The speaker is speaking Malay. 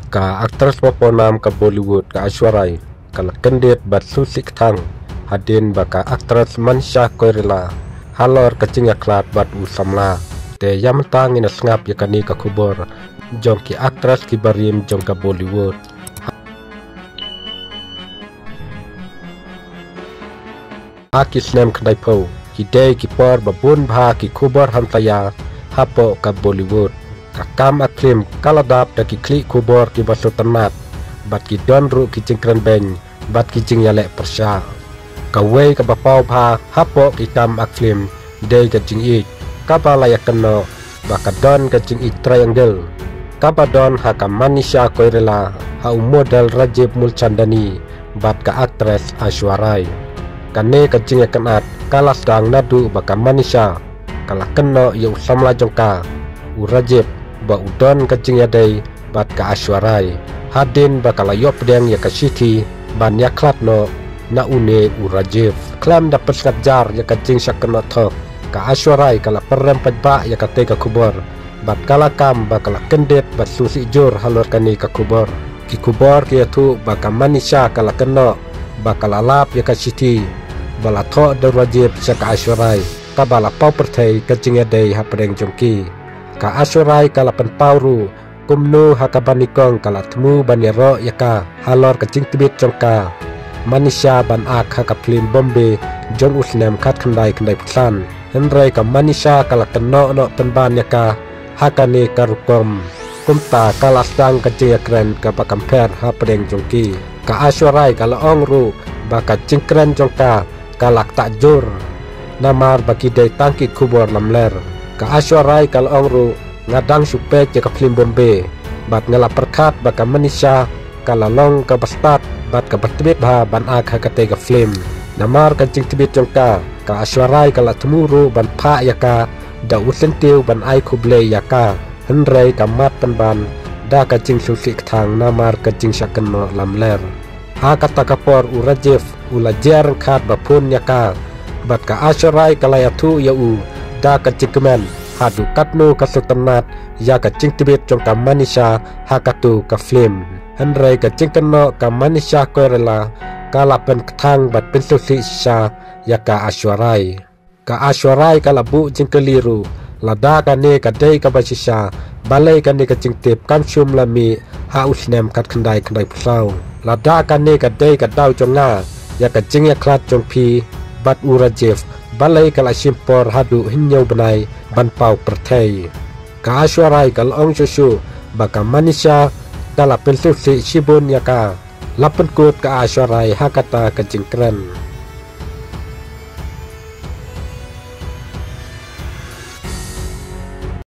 Ka aktris Poponam ka Bollywood ka Aishwarya kala kendit bat susik tang hadin baka aktris Manisha Koirala halor kacing aklat bat usamla te yam tang ina sngap yakani ka kubor jong ki aktris ki barim jong ka Bollywood aki snem kandai po ki day ki por babun bha ki kubor hantaya hapo ka Bollywood kakam akrim kaladap da ki klik kubor ki baso tanat bat ki don ru ki cingkran beng bat ki cing yalek persya kawai ka bapau bha hapo ki kam akrim day ka cing ik kabala yakno baka don ka cing ik triangle kabadon haka Manisha Koirala ha model Rajiv Mulchandani bat ka aktres Aishwarya kane ka cing yakanat kalas dang nadu baka Manisha kala keno yu samla jongka u Rajiv ba udon kacing yadai bat ka Aishwarya hadin bakala yop deng ya ka Siti ban ya klatno na une u Rajiv klam dapat skajar ya kacing syakno thok ka Aishwarya kala perem padba ya ka te ka kubor bat kala kam bakala kendet bat susi jur halor kani ka kubor ki kubor ki tu baka Manisha kala keno bakala lap ya ka Siti bala tho da Rajiv sa ka Aishwarya ka bala pau perthai kacing yadai ha preng jongki ka Aishwarya kala penpauru kumnu hakabanikong kala temu banero yaka halor kacing tibit jongka Manisha ban ak haka film Bombay jong usnem kat kandai pusan henry ka Manisha kala keno no penban yaka hakane karukom kumta kala stang kacing yakren ka bakamper ha preng jongki ka Aishwarya kala ongru baka cingkren jongka kalak takjur namar baki day tangkit kubor lamler ka Aishwarya kal ongru ngadang supek je ka film Bombay bat ngala perkat baka Manisha kala long ka bastat bat ka batbit ba ban ak hakate ka film namar ka cing tibit jongka ka Aishwarya kala temuru ban pha yaka da usentiu ban ai kuble yaka henrei ka mat ban da ka cing susik thang namar ka cing syakenno lamler ha kata kapor u Rajiv ula jer khat ba pun yaka bat ka Aishwarya kala yatu ya u da ka cikmen hadu katnu kasutanat ya ka cing tibit jong ka Manisha hakatu ka film henrei ka cingkeno ka Manisha Koirala kala pen ketang bat pensusi sha ya ka Aishwarya kala bu cingkeliru lada ka ne ka dei ka basisha balai ka ne ka cingtip kam shum lami ha usnem kat kandai pusau lada ka ne ka dei ka dau jonga ya ka cing ya klat jong pi bat u Rajiv balai kala simpor hadu hinyau benai ban pau perthai ka Aishwarya kal ong susu baka Manisha kala pensusi sibun yaka lapen kut ka Aishwarya hakata ka cingkren